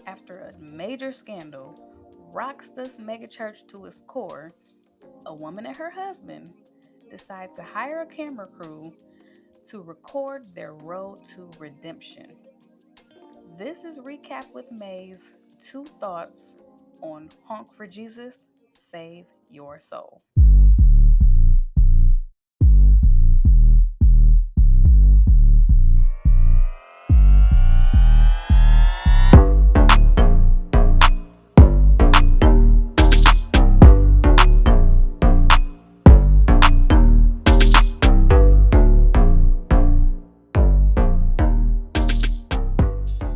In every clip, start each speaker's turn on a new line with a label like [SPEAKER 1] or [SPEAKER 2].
[SPEAKER 1] After a major scandal rocks this megachurch to its core, a woman and her husband decide to hire a camera crew to record their road to redemption. This is Recap with May's two thoughts on Honk for Jesus, Save Your Soul.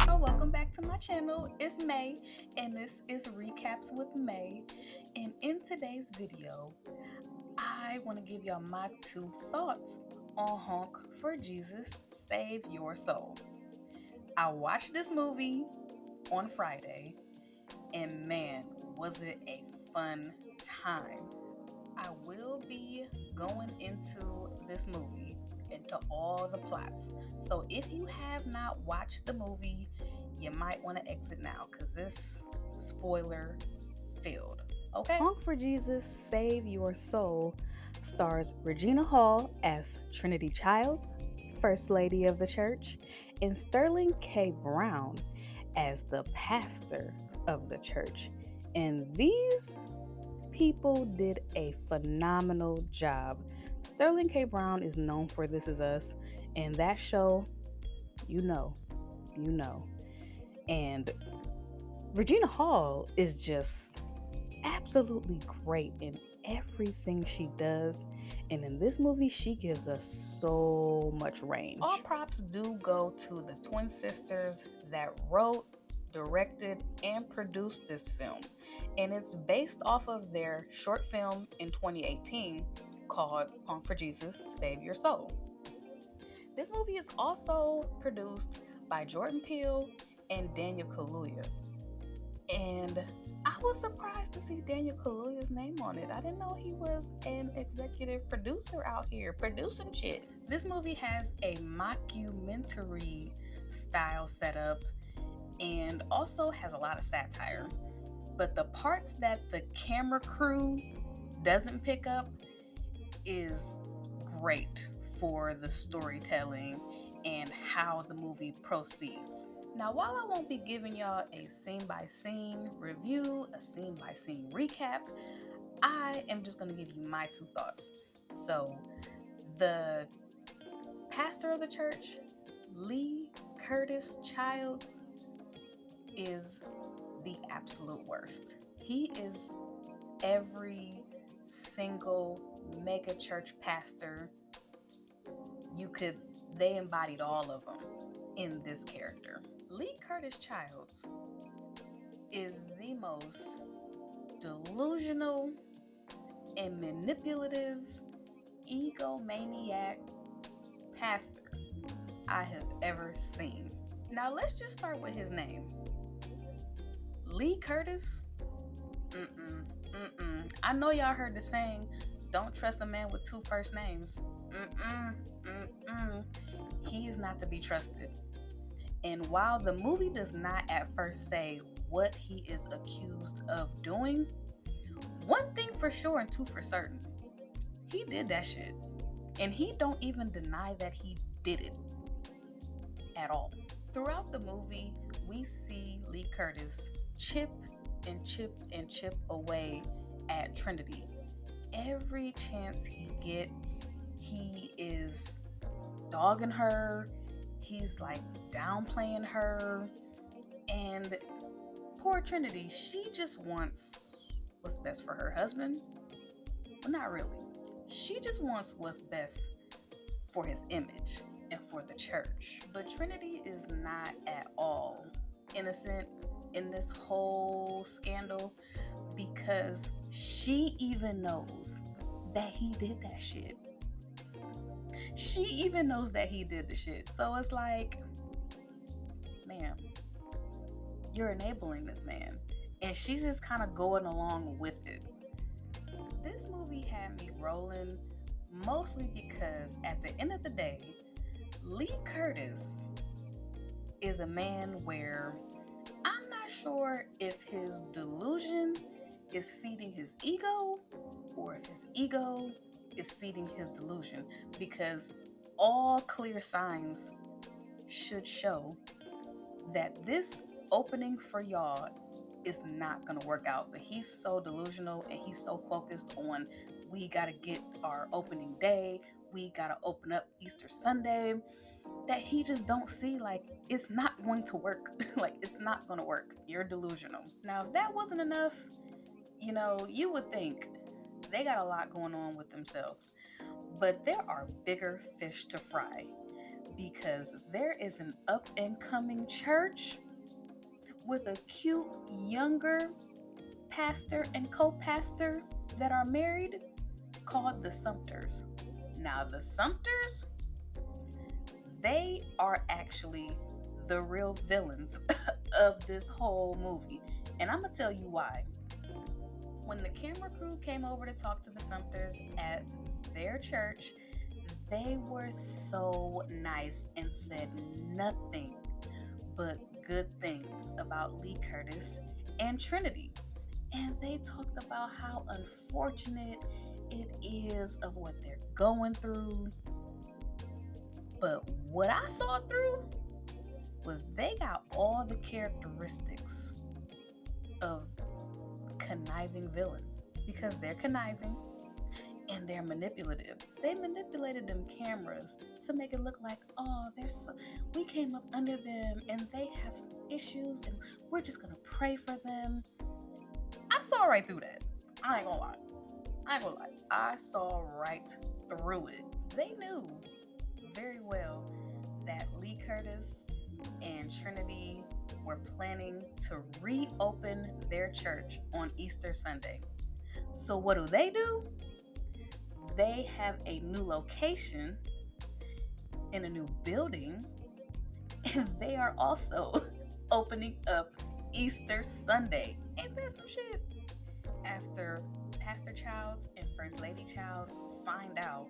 [SPEAKER 1] So, welcome back to my channel. It's May, and this is Recaps with May. And in today's video, I want to give y'all my two thoughts on Honk for Jesus, Save Your Soul. I watched this movie on Friday, and man, was it a fun time. I will be going into this movie, into all the plots. So if you have not watched the movie, you might want to exit now because this spoiler filled. Okay? Honk for Jesus, Save Your Soul stars Regina Hall as Trinity Childs, First Lady of the Church, and Sterling K. Brown as the pastor of the church. And these people did a phenomenal job. Sterling K. Brown is known for This Is Us, and that show, you know, you know. And Regina Hall is just absolutely great in everything she does. And in this movie, she gives us so much range. All props do go to the twin sisters that wrote, directed, and produced this film. And it's based off of their short film in 2018 called Honk for Jesus, Save Your Soul. This movie is also produced by Jordan Peele and Daniel Kaluuya. And I was surprised to see Daniel Kaluuya's name on it. I didn't know he was an executive producer out here producing shit. This movie has a mockumentary style setup and also has a lot of satire. But the parts that the camera crew doesn't pick up is great for the storytelling and how the movie proceeds. Now, while I won't be giving y'all a scene by scene review, a scene by scene recap, I am just going to give you my two thoughts. So, the pastor of the church, Lee Curtis Childs, is the absolute worst. He is every single mega church pastor they embodied all of them in this character. Lee Curtis Childs is the most delusional and manipulative egomaniac pastor I have ever seen. Now let's just start with his name. Lee Curtis? I know y'all heard the saying, don't trust a man with two first names. He is not to be trusted. And while the movie does not at first say what he is accused of doing, one thing for sure and two for certain, he did that shit. And he don't even deny that he did it at all. Throughout the movie, we see Lee Curtis chip and chip and chip away at Trinity. Every chance he get, he is dogging her. He's like downplaying her. And poor Trinity, she just wants what's best for her husband. Well, not really. She just wants what's best for his image and for the church. But Trinity is not at all innocent in this whole scandal because she even knows that he did that shit. She even knows that he did the shit. So it's like, ma'am, you're enabling this man. And she's just kind of going along with it. This movie had me rolling mostly because at the end of the day, Lee Curtis is a man where I'm not not sure if his delusion is feeding his ego or if his ego is feeding his delusion, because all clear signs should show that this opening for y'all is not going to work out. But he's so delusional and he's so focused on, we got to get our opening day, we got to open up Easter Sunday, that he just don't see, like, it's not going to work. Like, it's not going to work. You're delusional. Now, if that wasn't enough, you would think they got a lot going on with themselves. But there are bigger fish to fry, because there is an up and coming church with a cute younger pastor and co-pastor that are married, called the Sumters. Now, the Sumters, they are actually the real villains of this whole movie. And I'm going to tell you why. When the camera crew came over to talk to the Sumters at their church, they were so nice and said nothing but good things about Lee Curtis and Trinity. And they talked about how unfortunate it is of what they're going through. But what I saw through was they got all the characteristics of conniving villains, because they're conniving and they're manipulative. They manipulated them cameras to make it look like, oh, we came up under them and they have some issues and we're just gonna pray for them. I saw right through that. I ain't gonna lie. I saw right through it. They knew very well that Lee Curtis and Trinity were planning to reopen their church on Easter Sunday. So what do? They have a new location in a new building, and they are also opening up Easter Sunday. Ain't that some shit? After Pastor Childs and First Lady Childs find out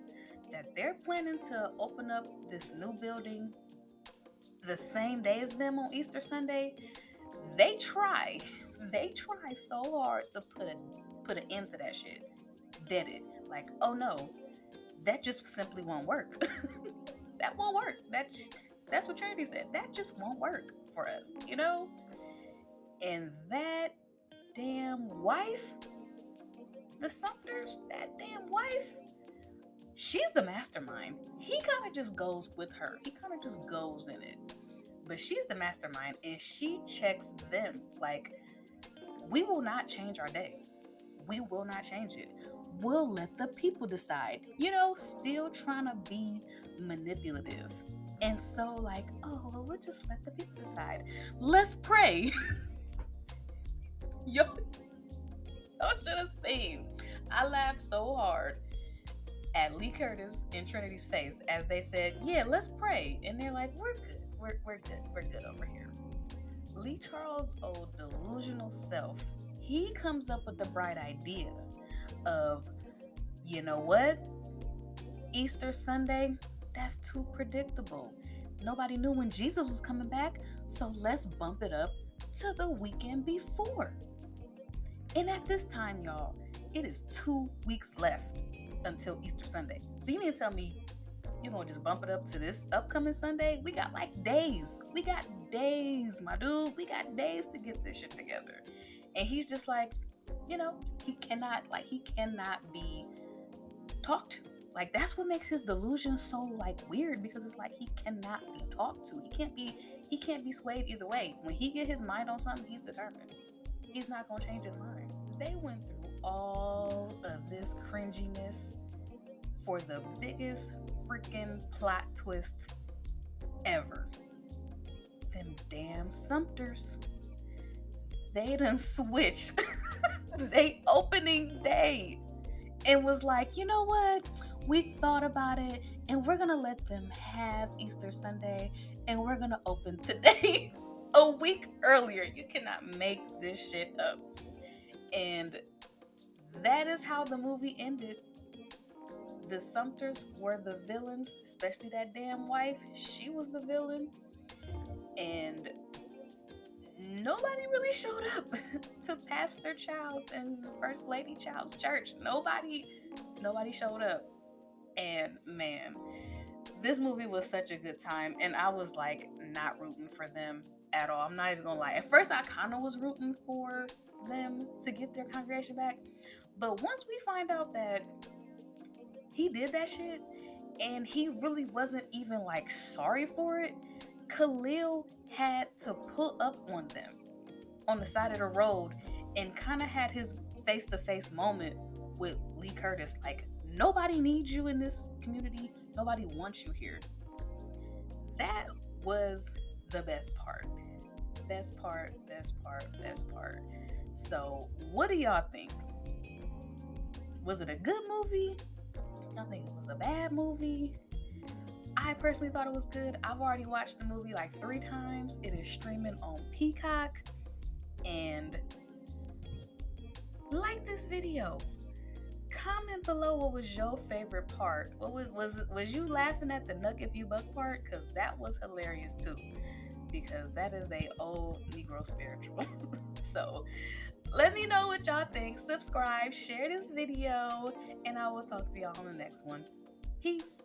[SPEAKER 1] that they're planning to open up this new building the same day as them on Easter Sunday, they try so hard to put an end to that shit. Dead it. Like, oh no, that just simply won't work. That won't work. That's what Trinity said. That just won't work for us, And that damn wife, the Sumters, that damn wife, she's the mastermind. He kind of just goes with her. He kind of just goes in it. But she's the mastermind, and she checks them like, we will not change our day. We will not change it. We'll let the people decide. Still trying to be manipulative. And so, like, oh, well, we'll just let the people decide. Let's pray. Y'all should have seen. I laughed so hard at Lee Curtis and Trinity's face as they said, yeah, let's pray. And they're like, we're good. We're good. We're good over here. Lee Charles' old delusional self, he comes up with the bright idea of, you know what? Easter Sunday, that's too predictable. Nobody knew when Jesus was coming back, so let's bump it up to the weekend before. And at this time, y'all, it is 2 weeks left until Easter Sunday. So you mean to tell me you're going to just bump it up to this upcoming Sunday? We got like days. We got days, my dude. We got days to get this shit together. And he's just like, he cannot be talked to. Like, that's what makes his delusion so like weird, because it's like he cannot be talked to. He can't be swayed either way. When he get his mind on something, he's determined. He's not going to change his mind. They went through all of this cringiness for the biggest freaking plot twist ever. Them damn Sumters. They done switched they opening day and was like, you know what? We thought about it and we're going to let them have Easter Sunday and we're going to open today. A week earlier. You cannot make this shit up. And that is how the movie ended. The Sumters were the villains, especially that damn wife. She was the villain. And nobody really showed up to Pastor Child's and First Lady Child's church. Nobody showed up. And man, this movie was such a good time, and I was like not rooting for them at all. I'm not even gonna lie. At first, I kind of was rooting for them to get their congregation back, but once we find out that he did that shit and he really wasn't even like sorry for it, Khalil had to pull up on them on the side of the road and kind of had his face to face moment with Lee Curtis. Like, nobody needs you in this community, nobody wants you here. That was the best part. Best part, best part, best part. So, what do y'all think? Was it a good movie? Y'all think it was a bad movie? I personally thought it was good. I've already watched the movie like 3 times. It is streaming on Peacock. And like this video. Comment below what was your favorite part. What was you laughing at the Nuck If You Buck part? Because that was hilarious too. Because that is a old Negro spiritual. So let me know what y'all think. Subscribe, share this video, and I will talk to y'all on the next one. Peace.